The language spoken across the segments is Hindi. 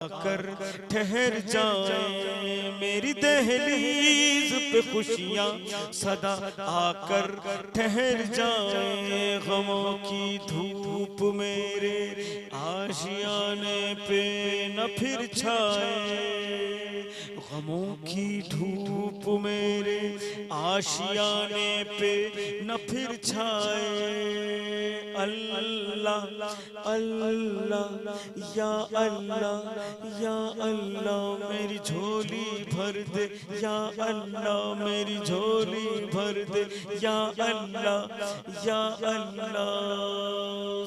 कर ठहर जाए मेरी दहलीज पे खुशियाँ सदा आकर ठहर जाए। गमों की धूप मेरे आशियाने पे न फिर छाए, गमों की धूप मेरे आशियाने पे न फिर छाए। अल्लाह अल्लाह या अल्लाह या अल्लाह मेरी झोली भर दे, या अल्लाह मेरी झोली भर दे, या अल्लाह या अल्लाह।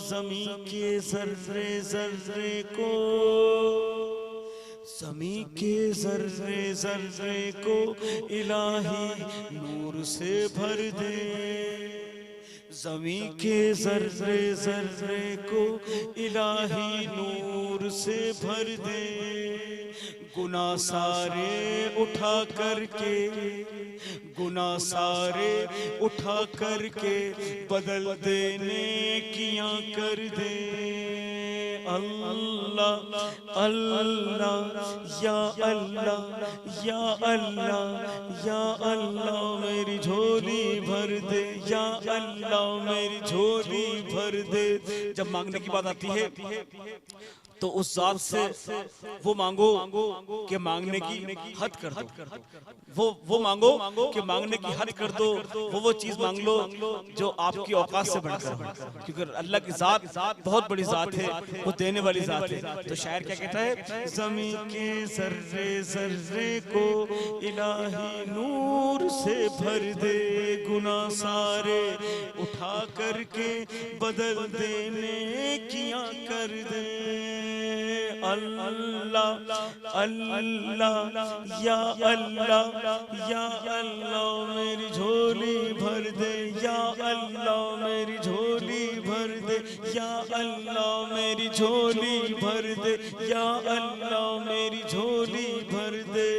ज़मीं के ज़र्रे ज़र्रे को, ज़मीं के ज़र्रे ज़र्रे को इलाही नूर से भर दे, ज़मीं के ज़र्रे ज़र्रे को इलाही नूर से भर दे। गुनाह सारे उठा करके, गुनाह सारे उठा करके बदल देने कियां कर दे। अल्लाह अल्लाह या अल्लाह या अल्लाह या अल्लाह मेरी झोली भर दे, या अल्लाह मेरी झोली भर दे। जब मांगने की बात आती है तो उस जात से वो मांगो कि मांगने की हद कर दो, वो मांगो कि मांगने की हद कर दो। वो चीज मांग लो जो आपकी औकात से बढ़कर, क्योंकि अल्लाह की जात बहुत बड़ी जात है, वो देने वाली जात है। तो शायर क्या कहता है, ज़मीं के ज़र्रे ज़र्रे को इलाही नूर से भर दे, गुनाह सारे उठा करके बदल देने कियां कर दे। अल्लाह अल्लाह या अल्लाह या अल्लाह मेरी झोली भर दे, या अल्लाह मेरी झोली भर दे, या अल्लाह मेरी झोली भर दे, या अल्लाह मेरी झोली भर दे।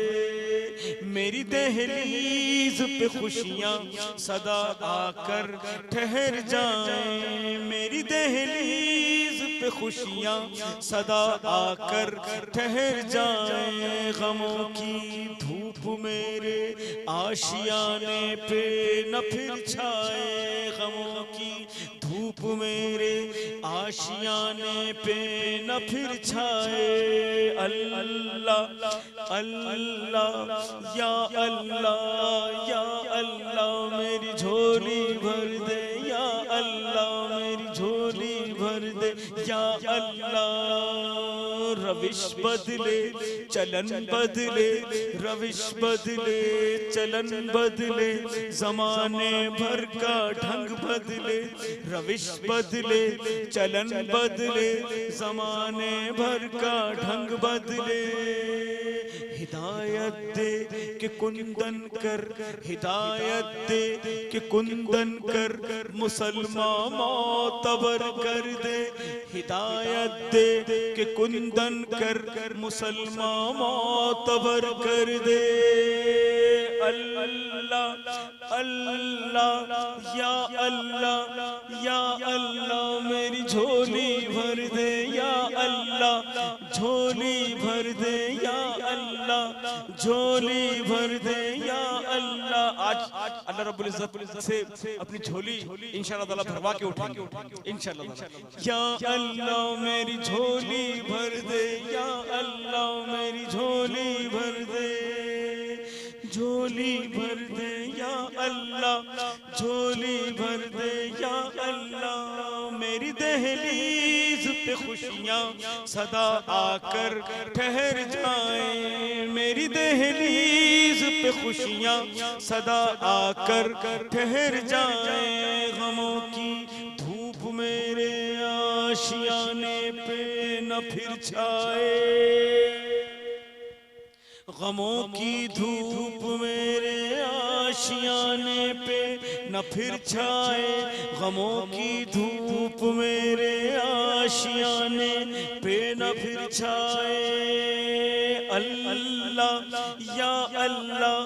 मेरी दहलीज पे खुशियाँ सदा आकर ठहर जाएं, मेरी दहलीज पे खुशियाँ सदा आकर ठहर जाएं। गमों की धूप मेरे आशियाने पे न फिर छाए, गमों की धूप मेरे आशियाने पे न फिर छाए। अल्लाह अल्लाह या अल्लाह या अल्लाह मेरी झोली भर दे, या अल्लाह मेरी झोली भर दे, या अल्लाह। रविश बदले चलन बदले, रविश बदले चलन बदले, ज़माने भर का ढंग बदले, रविश बदले चलन बदले, ज़माने भर का ढंग बदले। हिदायत दे कि कुंदन कर, हिदायत दे कि कुंदन कर, मुसलमान मोतबर कर दे, हिदायत दे कि कुंदन कर, मुसलमान मोतबर कर दे। अल्लाह अल्लाह या अल्लाह या अल्लाह मेरी झोली भर दे, या अल्लाह झोली भर दे, या अल्लाह झोली भर दे, या अल्लाह। आज अल्लाह रब्बुल इज्जत से अपनी झोली इंशाअल्लाह ताला भरवा के उठाएंगे इंशाअल्लाह ताला। या अल्लाह मेरी झोली भर दे, या अल्लाह मेरी झोली भर दे, झोली भर दे, या अल्लाह झोली भर दे, या अल्लाह। मेरी दहलीज पे खुशियाँ सदा आकर ठहर जाएं, मेरी दहलीज पे खुशियाँ सदा आकर ठहर जाएं। गमों की धूप मेरे आशियाने पे न फिर छाए, गमों की धूप मेरे आशियाने पे न फिर छाए, गमों की धूप मेरे आशियाने पे न फिर छाए। अल्लाह या अल्लाह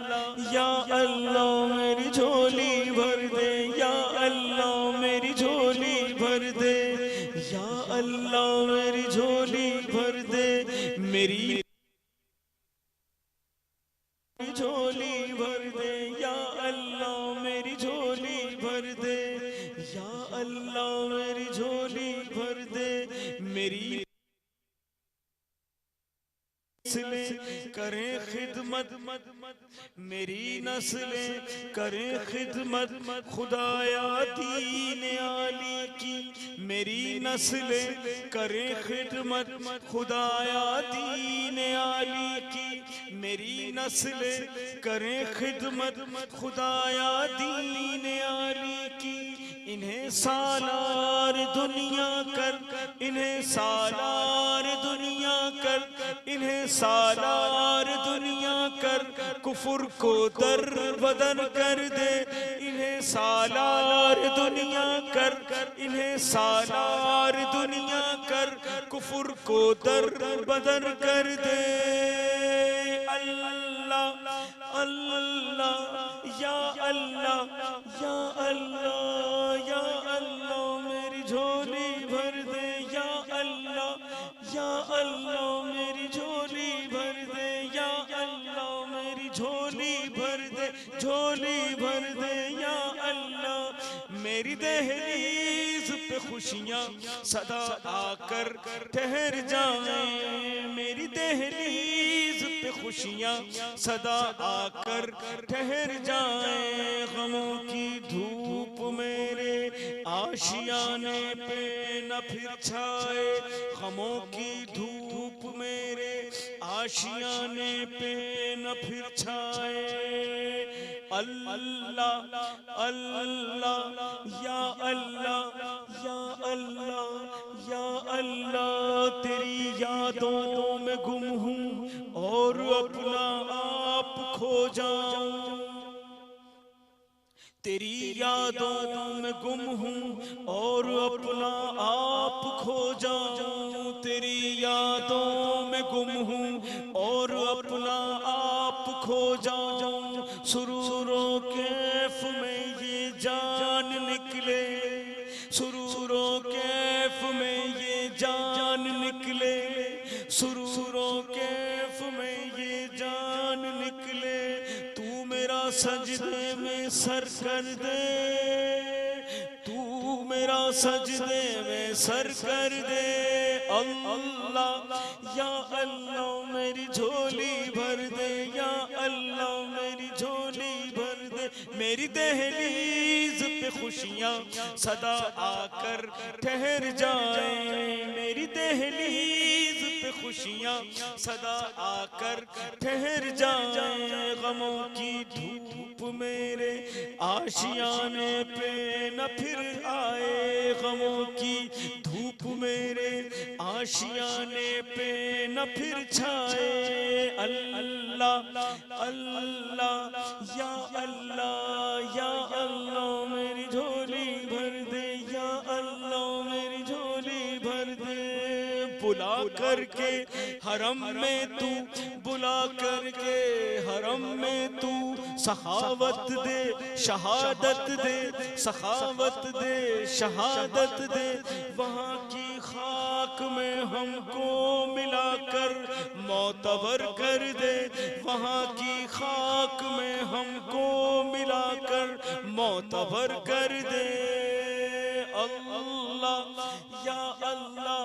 या अल्लाह मेरी झोली भर दे, या अल्लाह मेरी झोली भर दे, या अल्लाह मेरी झोली भर दे। मेरी मेरी झोली भर दे या अल्लाह, मेरी झोली भर दे या अल्लाह, मेरी झोली भर दे। मेरी नस्लें करें खिदमत, मेरी नस्लें करें खिदमत खुदाया दीन आली की। मेरी नस्लें करें खिदमत खुदाया दीन आली की। मेरी नस्लें करें खिदमत खुदाया दीन आली की। इन्हें सालार दुनिया कर, इन्हें सालार दुनिया कर, इन्हें सालार दुनिया कर, कुफर को दर बदर कर दे। इन्हें सालार दुनिया कर, इन्हें सालार दुनिया कर, कुफर को दर बदर कर दे। अल्लाह अल्लाह या अल्लाह या अल्लाह या अल्लाह, मेरी झोली भर दे या अल्लाह या अल्लाह, मेरी झोली भर दे या अल्लाह, मेरी झोली भर दे, झोली भर दे या अल्लाह। मेरी दहलीज पे खुशियाँ सदा आकर ठहर जाएं, मेरी दहलीज पे खुशियाँ सदा आकर ठहर जाएं। गमों की धूप मेरे आशियाने पे न फिर छाए, गमों की धूप मेरे आशियाने पे न फिर छाए। अल्लाह अल्लाह या अल्लाह या अल्लाह या अल्लाह, तेरी यादों में गुम हूँ और अपना आप खो जाऊं। तेरी यादों में गुम हूँ और अपना आप खो जाऊं। तेरी यादों में गुम हूँ और अपना आप खो जाऊं। सुरूरो कैफ में ये जान निकले, सुरूरो कैफ में ये जान निकले, सुरूरो कैफ में ये जान निकले। तू मेरा सजदे में सर कर दे, तू मेरा सजदे में सर कर दे। अल्लाह या अल्लाह, मेरी झोली भर दे या अल्लाह, मेरी झोली भर दे। मेरी दहलीज पे खुशियाँ सदा आकर ठहर जाएं, मेरी दहलीज पे खुशियाँ सदा आकर ठहर जाएं। गमों की धूप मेरे आशियाने पे न फिर आए, गमों की धूप मेरे आशियाने पे न फिर छाए। अल्लाह अल्लाह या अल्लाह या अल्लाह, मेरी झोली भर दे या अल्लाह, मेरी झोली भर दे। बुला करके हरम में तू, बुला करके हरम में तू सखावत दे, शहादत दे, सखावत दे, शहादत दे। वहाँ की खाक में हमको मिलाकर मोतबर कर दे, वहाँ की खाक में हमको मिलाकर मोतबर कर दे। अल्लाह या अल्लाह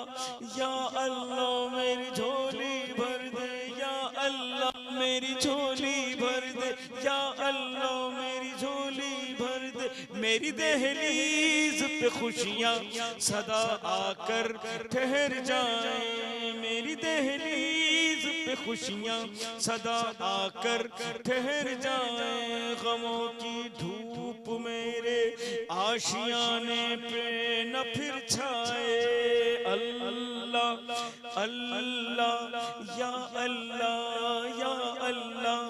या अल्लाह, मेरी झोली भर दे या अल्लाह, मेरी झोली भर दे या अल्लाह, मेरी झोली भर दे। मेरी दहलीज पे खुशियाँ सदा आकर ठहर जाएं, मेरी दहलीज पे खुशियाँ सदा आकर ठहर जाएं। गमों की धूप मेरे आशियाने पे न फिर छाए। अल्लाह अल्लाह या अल्लाह या अल्लाह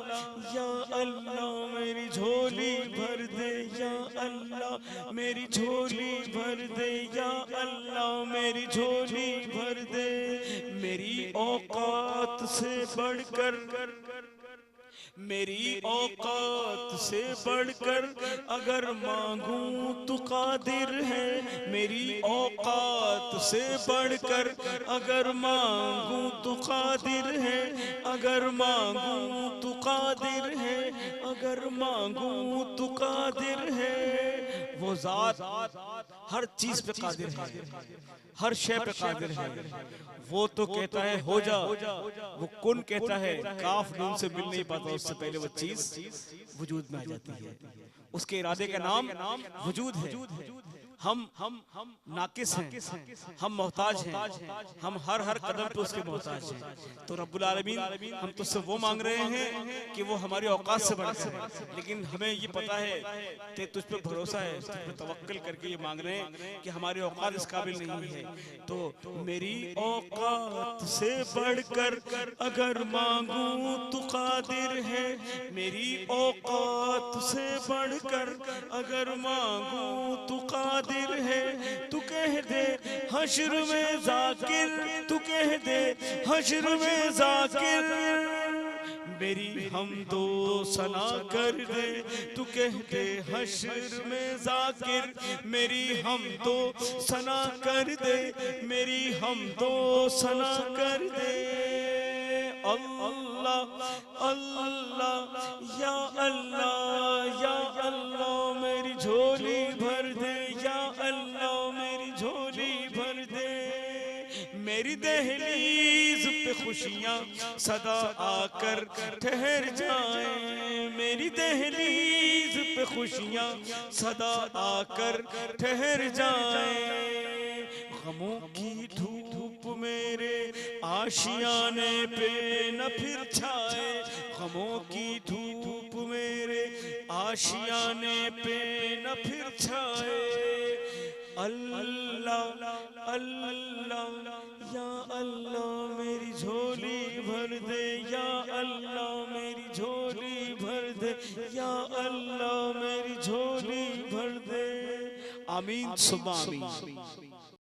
या अल्लाह, मेरी झोली भर दे या अल्लाह, मेरी झोली भर दे या अल्लाह, मेरी झोली भर दे। मेरी औकात से बढ़कर मेरी औकात से बढ़कर अगर मांगूं तो कादिर है, मेरी औकात से बढ़कर अगर मांगूं तो कादिर है, अगर मांगूं तो कादिर है, अगर मांगूं तो कादिर है। वो जात हर चीज पे कादिर है, हर शय पे कादिर है। वो तो कहता है हो जा, वो कुन कहता है, काफ नून से मिल नहीं पाता, उससे पहले वो चीज वजूद में आ जाती है। उसके इरादे का नाम वजूद है। हम नाकिस हैं, हम मोहताज हैं, हम हर कदम पे उसके मोहताज हैं। तो रब्बुल आलमीन हम तुझसे वो मांग रहे हैं कि वो हमारी औकात से बढ़कर है, लेकिन हमें ये पता है कि तुझ पे भरोसा है, तुझ पे तवक्कुल करके ये मांग रहे हैं कि हमारी औकात इस काबिल नहीं है। तो मेरी औकात से बढ़कर अगर मांगूं तो कादिर है, मेरी औकात से बढ़कर अगर मांगूं तो कादिर है। तू कह दे हश्र में जाकिर, तू कह दे हश्र में जाकिर, मेरी हम दो सना कर दे। तू कह दे हश्र में जाकिर, मेरी हम दो सना कर दे, मेरी हम दो सना कर दे। अल्लाह अल्लाह या अल्लाह या अल्लाह मेरी झोली भर दे, या अल्लाह मेरी झोली भर दे। मेरी दहलीज पे खुशियाँ सदा आकर ठहर जाए, मेरी दहलीज पे खुशियाँ सदा आकर ठहर जाए। गमों की धूप मेरे आशियाने पे न फिर छाए, गमों की धूप मेरे आशियाने पे न फिर छाए। अल्लाह अल्लाह या अल्लाह मेरी झोली भर दे, या अल्लाह मेरी झोली भर दे, या अल्लाह मेरी झोली भर दे। आमीन सुब्हान आमीन।